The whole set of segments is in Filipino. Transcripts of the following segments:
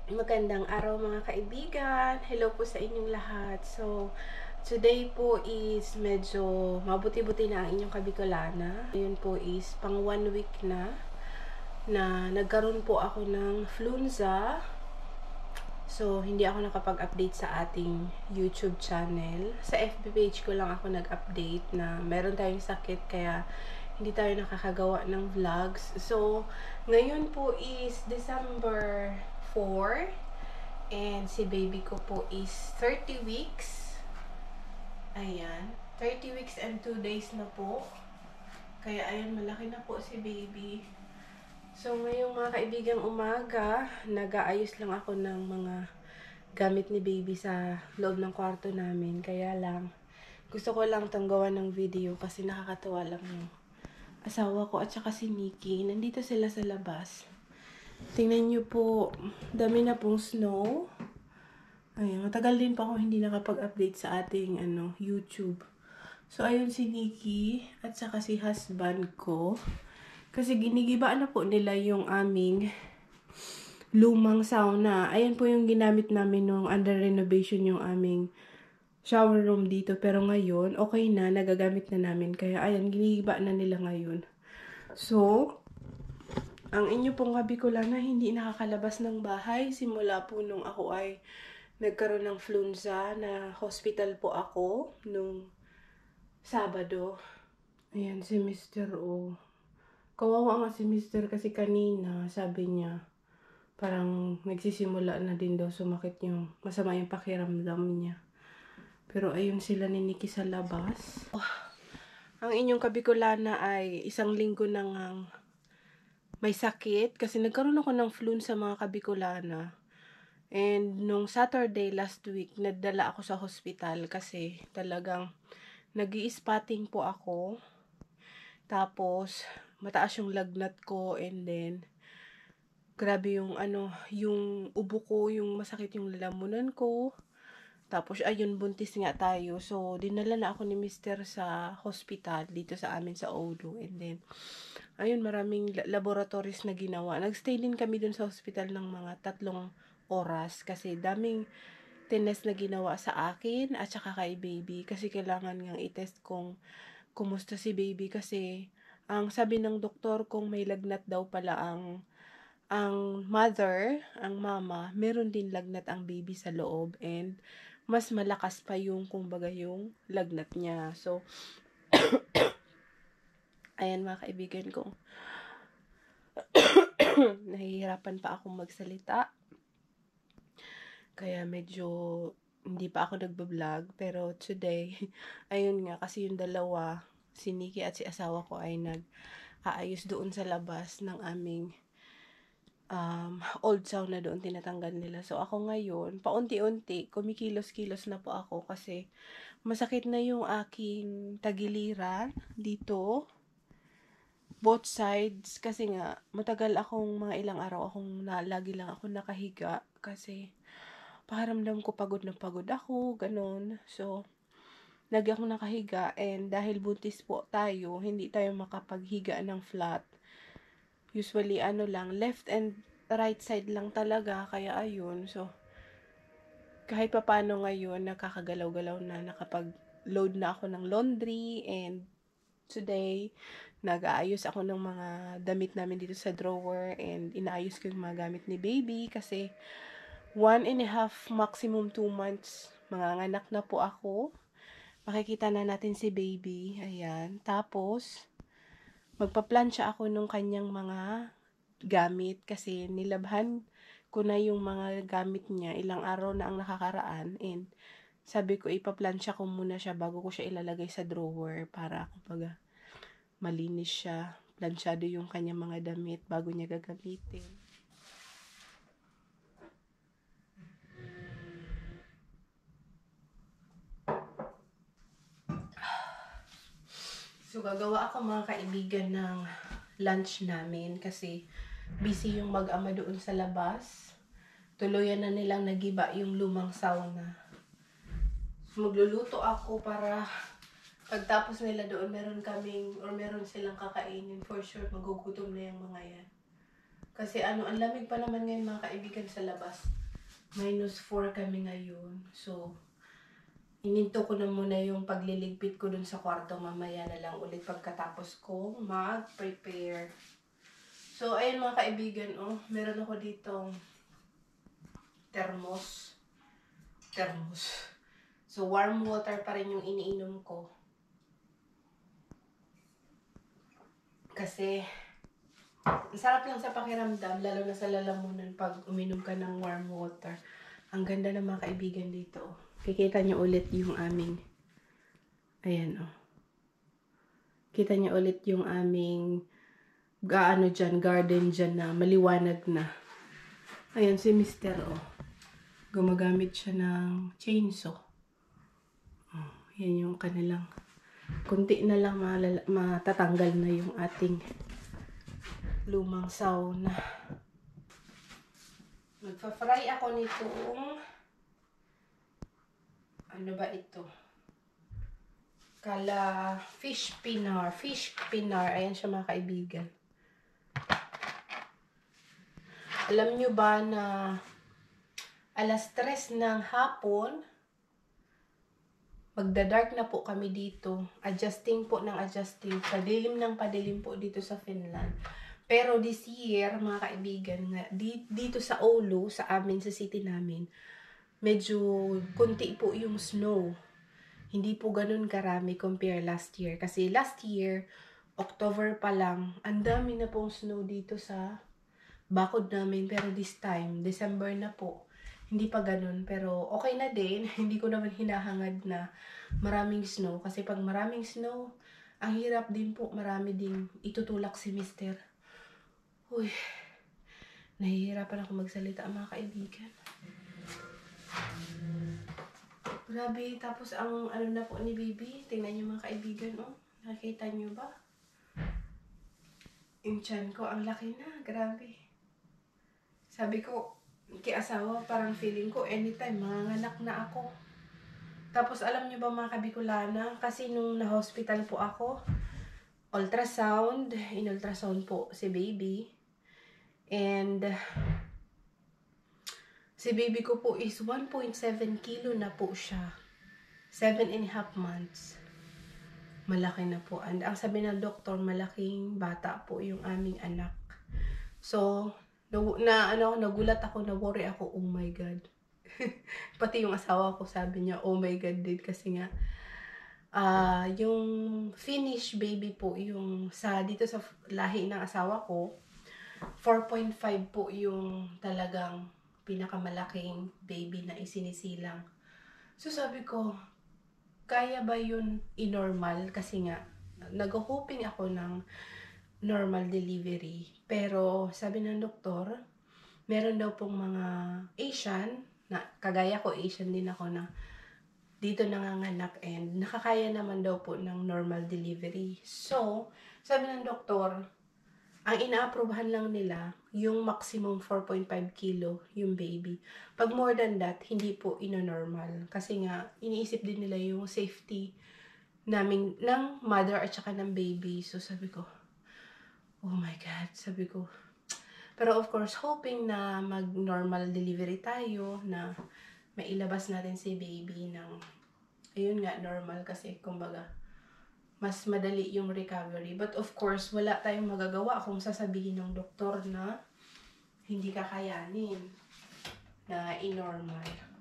Magandang araw mga kaibigan. Hello po sa inyong lahat. So, today po is medyo mabuti-buti na ang inyong kabikolana. Ngayon po is pang 1 week na nagkaroon po ako ng flunza. So, hindi ako nakapag-update sa ating YouTube channel. Sa FB page ko lang ako nag-update na meron tayong sakit kaya hindi tayo nakakagawa ng vlogs. So, ngayon po is December 4. And si baby ko po is 30 weeks. Ayan. 30 weeks and 2 days na po. Kaya ayan, malaki na po si baby. So ngayong mga kaibigang umaga, nag-aayos lang ako ng mga gamit ni baby sa loob ng kwarto namin. Kaya lang, gusto ko lang itong gawa ng video kasi nakakatawa lang yung asawa ko at saka si Nikki. Nandito sila sa labas. Tingnan nyo po, dami na pong snow. Ayun, matagal din pa ako hindi nakapag-update sa ating YouTube. So, ayun si Nikki at saka si husband ko. Kasi ginigiba na po nila yung aming lumang sauna. Ayan po yung ginamit namin nung under renovation yung aming shower room dito. Pero ngayon, okay na, nagagamit na namin. Kaya ayan, ginigiba na nila ngayon. So, ang inyo pong kabikolana hindi nakakalabas ng bahay simula po nung ako ay nagkaroon ng flunza na hospital po ako nung Sabado. Ayan si Mr. O. Kawawa nga si Mr. kasi kanina sabi niya parang nagsisimula na din daw sumakit yung masama yung pakiramdam niya. Pero ayun sila ni Nikki sa labas. Ang inyong kabikolana ay 1 linggo nang may sakit kasi nagkaroon ako ng flu sa mga kabikolana. And nung Saturday last week, nadala ako sa hospital kasi talagang nag-i-spotting po ako. Tapos, mataas yung lagnat ko and then, grabe yung yung ubo ko, yung masakit yung lalamunan ko. Tapos, ayun, buntis nga tayo. So, dinala na ako ni Mr. sa hospital dito sa amin sa Oulu. And then, ayun, maraming laboratories na ginawa. Nagstay din kami dun sa hospital ng mga 3 oras kasi daming tinest na ginawa sa akin at saka kay baby. Kasi kailangan ngang i-test kung kumusta si baby kasi ang sabi ng doktor kung may lagnat daw pala ang mother, ang mama, meron din lagnat ang baby sa loob and mas malakas pa yung kumbaga yung lagnat niya. So, ayan mga kaibigan ko. Nahihirapan pa akong magsalita. Kaya medyo hindi pa ako nagbablog. Pero today, ayun nga, kasi yung dalawa, si Nikki at si asawa ko ay nag-aayos doon sa labas ng aming old sauna doon, tinatanggal nila. So, ako ngayon, paunti-unti, kumikilos-kilos na po ako kasi masakit na yung aking tagiliran dito. Both sides, kasi nga, matagal akong mga ilang araw lagi lang ako nakahiga kasi pakiramdam ko pagod na pagod ako, ganun. So, lagi akong nakahiga and dahil buntis po tayo, hindi tayo makapaghiga ng flat. Usually, lang, left and right side lang talaga, kaya ayun. So, kahit papano ngayon, nakakagalaw-galaw na, nakapag-load na ako ng laundry and today, nag-aayos ako ng mga damit namin dito sa drawer and inaayos ko yung mga gamit ni baby kasi 1.5, maximum 2 months, manganganak na po ako. Makikita na natin si baby. Ayan. Tapos, magpa-plancha ako nung kanyang mga gamit kasi nilabhan ko na yung mga gamit niya. Ilang araw na ang nakakaraan and sabi ko ipa-plancha ko muna siya bago ko siya ilalagay sa drawer para kumbaga malinis siya. Planchado yung kanyang mga damit bago niya gagamitin. So, gagawa ako mga kaibigan ng lunch namin kasi busy yung mag-ama doon sa labas. Tuluyan na nilang nagiba yung lumang sauna. Magluluto ako para pagtapos nila doon, meron silang kakainin. For sure, magugutom na yung mga yan. Kasi ang lamig pa naman ngayon mga kaibigan sa labas. -4 kami ngayon. So, ininto ko na muna yung pagliligpit ko dun sa kwarto. Mamaya na lang ulit pagkatapos ko mag-prepare. So, ayun mga kaibigan, oh, meron ako ditong thermos. So, warm water pa rin yung iniinom ko. Kasi, ang sarap lang sa pakiramdam, lalo na sa lalamunan pag uminom ka ng warm water. Ang ganda ng mga kaibigan dito. Kikita nyo ulit yung aming, ayan o. Kita nyo ulit yung aming, garden dyan na maliwanag na. Ayan si Mr. O. Gumagamit siya ng chainsaw. Oh, yan yung kanilang, kunti na lang matatanggal na yung ating lumang sauna. Magpa-fry ako nitong ano ba ito? Fish pinar. Ayan siya mga kaibigan. Alam nyo ba na alas 3 ng hapon, magda-dark na po kami dito. Adjusting po ng adjusting. Padilim po dito sa Finland. Pero this year, mga kaibigan, dito sa Oulu, sa city namin, medyo kunti po yung snow. Hindi po ganun karami compare last year. Kasi last year, October pa lang, ang dami na pong snow dito sa bakod namin. Pero this time, December na po. Hindi pa ganun. Pero okay na din. Hindi ko naman hinahangad na maraming snow. Kasi pag maraming snow, ang hirap din po. Marami din itutulak si Mister. Uy, nahihirapan ako magsalita mga kaibigan. Grabe, tapos ang ano na po ni Baby, tingnan niyo mga kaibigan, oh. Nakikita niyo ba? Yung tiyan ko, ang laki na, grabe. Sabi ko, kay asawa, parang feeling ko, anytime, manganganak na ako. Tapos alam niyo ba mga kabikulana, kasi nung na-hospital po ako, in-ultrasound po si Baby. And si baby ko po is 1.7 kilo na po siya. 7.5 months. Malaki na po. And ang sabi ng doktor, malaking bata po yung aming anak. So, nagulat ako, na-worry ako, oh my God. Pati yung asawa ko sabi niya, oh my God din. Kasi nga, yung Finnish baby po, yung dito sa lahi ng asawa ko, 4.5 po yung talagang pinakamalaking baby na isinisilang. So sabi ko, kaya ba yun i-normal? Kasi nga, nag-hoping ako ng normal delivery. Pero sabi ng doktor, meron daw pong mga Asian, na kagaya ko, Asian din ako na dito nanganganak and nakakaya naman daw po ng normal delivery. So, sabi ng doktor, ang ina-aprobahan lang nila, yung maximum 4.5 kilo yung baby. Pag more than that, hindi po ino-normal. Kasi nga, iniisip din nila yung safety namin, ng mother at saka ng baby. So sabi ko, oh my God, sabi ko. Pero of course, hoping na mag-normal delivery tayo, na mailabas natin si baby ng, ayun nga, normal kasi, kumbaga, mas madali yung recovery. But of course, wala tayong magagawa kung sasabihin ng doktor na hindi kakayanin na i-normal.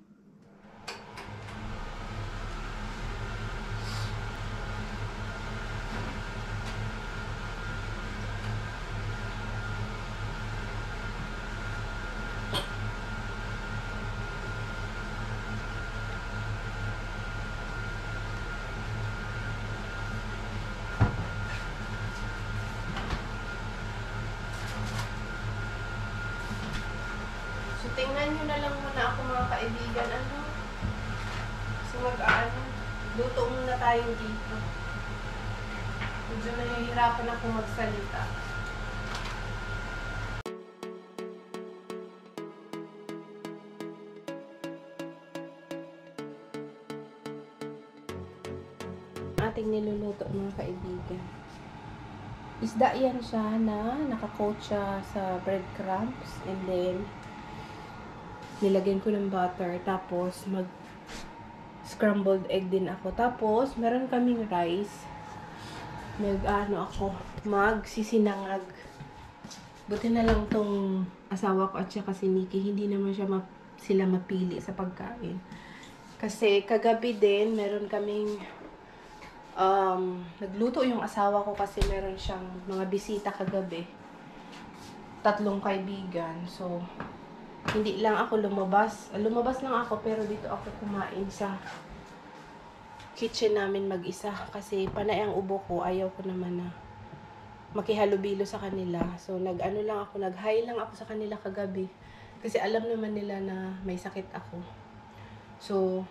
So, tingnan nyo na lang muna ako mga kaibigan. So, luto muna tayo dito. Medyo nahihirapan ako magsalita. Ating niluluto mga kaibigan. Isda yan siya na nakacoat siya sa breadcrumbs. And then, nilagyan ko ng butter. Tapos, scrambled egg din ako. Tapos, meron kaming rice. Magsisinangag. Buti na lang tong asawa ko at saka si Nikki, hindi naman sila mapili sa pagkain. Kasi kagabi din, meron kaming nagluto yung asawa ko kasi meron siyang mga bisita kagabi. 3 kaibigan. So, hindi lang ako lumabas. Lumabas lang ako pero dito ako kumain sa kitchen namin mag-isa. Kasi panay ang ubo ko. Ayaw ko naman na makihalubilo sa kanila. So, nag-hi lang ako sa kanila kagabi. Kasi alam naman nila na may sakit ako. So,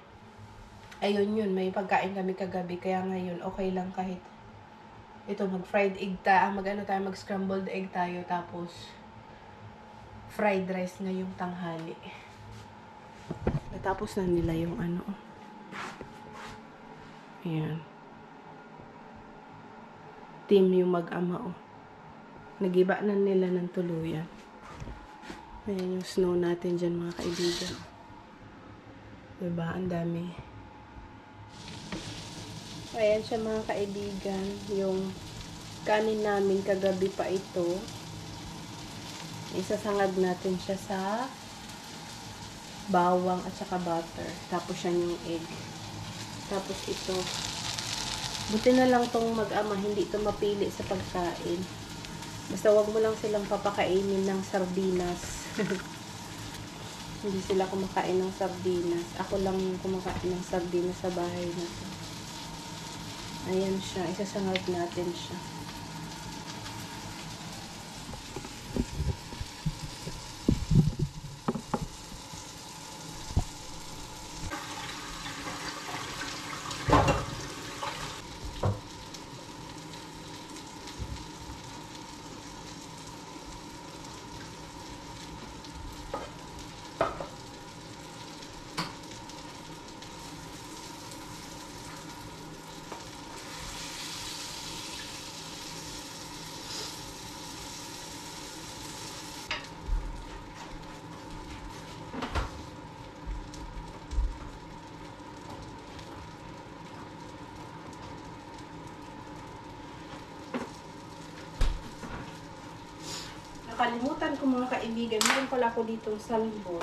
ayun yun. May pagkain kami kagabi. Kaya ngayon, okay lang kahit ito, mag-fried egg mag-scrambled egg tayo. Tapos, fried rice ngayong tanghali. Natapos na nila yung Ayan. Team yung mag-ama, Nagiba na nila ng tuluyan. Ayan yung snow natin dyan, mga kaibigan. Diba? Ang dami. Ayan siya, mga kaibigan. Yung kanin namin kagabi pa ito. Isasangag natin siya sa bawang at saka butter. Tapos yan yung egg. Tapos ito. Buti na lang tong mag-ama, hindi ito mapili sa pagkain. Basta wag mo lang silang papakainin ng sardinas. Hindi sila kumakain ng sardinas. Ako lang yung kumakain ng sardinas sa bahay na to. Ayan siya. Isasangag natin siya. Nakalimutan ko, mga kaibigan, meron pala ako ditong salmon.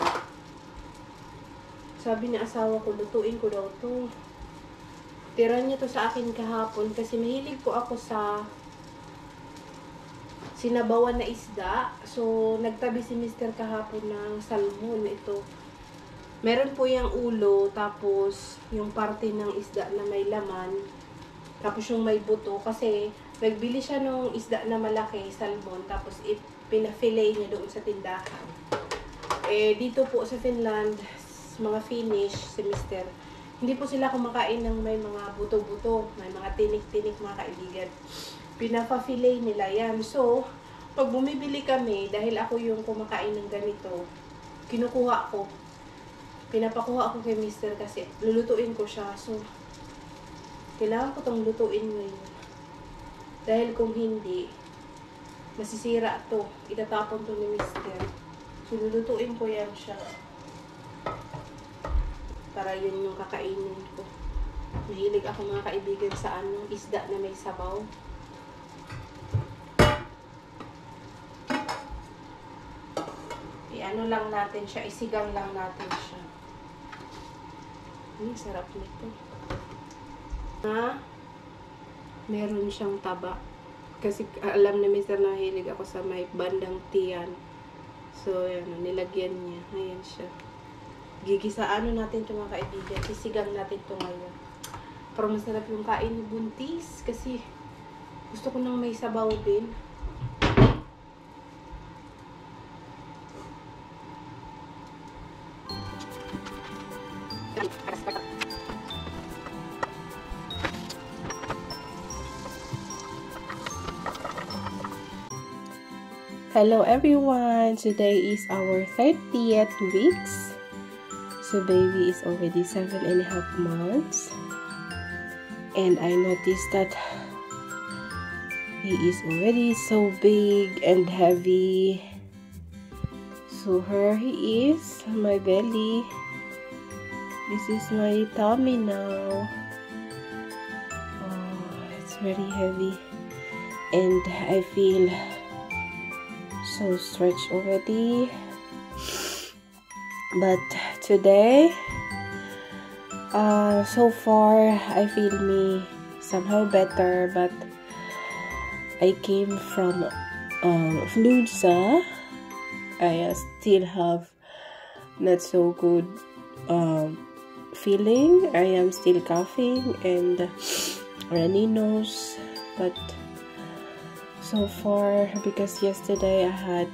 Sabi ni asawa ko, lutuin ko daw to. Tira niya to sa akin kahapon kasi mahilig po ako sa sinabawan na isda. So, nagtabi si Mr. kahapon ng salmon. Ito. Meron po yung ulo, tapos yung parte ng isda na may laman, tapos yung may buto. Kasi, nagbili siya ng isda na malaki, salmon, tapos pina-fillet niya doon sa tindahan. Dito po sa Finland, mga Finnish, si Mr., hindi po sila kumakain ng may mga buto-buto, may mga tinik-tinik, mga kaibigan. Pinapa-fillet nila yan. So, pag bumibili kami, dahil ako yung kumakain ng ganito, kinukuha ko. Pinapakuha ako kay Mr. kasi lulutuin ko siya. So, kailangan ko tong lutuin ngayon. Dahil kung hindi, masisira to. Itatapon to ni Mr. So, lulutuin ko yan siya. Para yun yung kakainin ko. Mahilig ako, mga kaibigan, sa isda na may sabaw. Ano lang natin siya, isigang lang natin siya. Sarap nito. Meron siyang taba. Kasi alam ni Mr. na hilig ako sa may bandang tiyan. So, yan, nilagyan niya. Ayan siya. Gigisaan natin ito, mga kaibigan. Sisigang natin ito ngayon. Pero masarap yung kain ni Buntis. Kasi gusto ko nang may sabaw din. Hello everyone! Today is our 30th weeks. So baby is already 7.5 months. And I noticed that He is already so big and heavy. So here he is, my belly. This is my tummy now. Oh, it's very heavy. And I feel so stretched already. But today, so far, I feel me somehow better. But I came from Fluidza. I still have not so good feeling. I am still coughing and runny nose, but so far, because yesterday I had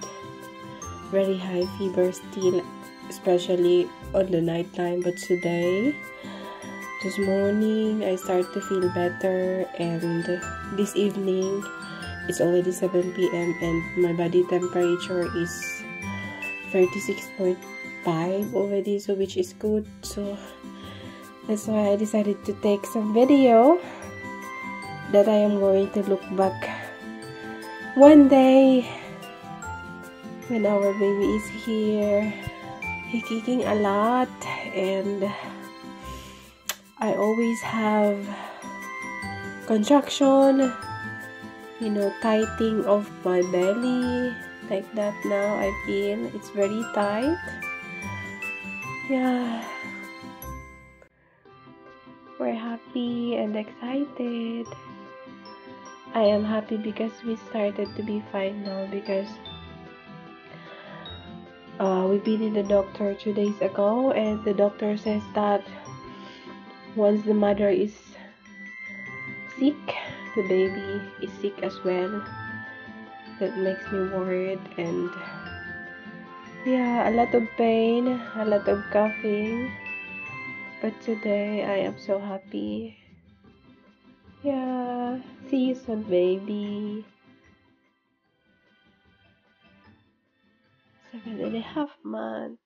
very high fever still, especially on the night time, but today, this morning, I start to feel better, and this evening, it's already 7 p.m. and my body temperature is 36.5 already, so which is good. So that's why I decided to take some video that I am going to look back one day when our baby is here. He kicking a lot, and I always have contraction, you know, tightening of my belly like that. Now I feel it's very tight. Yeah, we're happy and excited. I am happy because we started to be fine now, because we've been in the doctor 2 days ago, and the doctor says that once the mother is sick, the baby is sick as well. That makes me worried, and yeah, a lot of pain, a lot of coughing, but today I am so happy. Yeah, see you soon, baby. 7.5 months.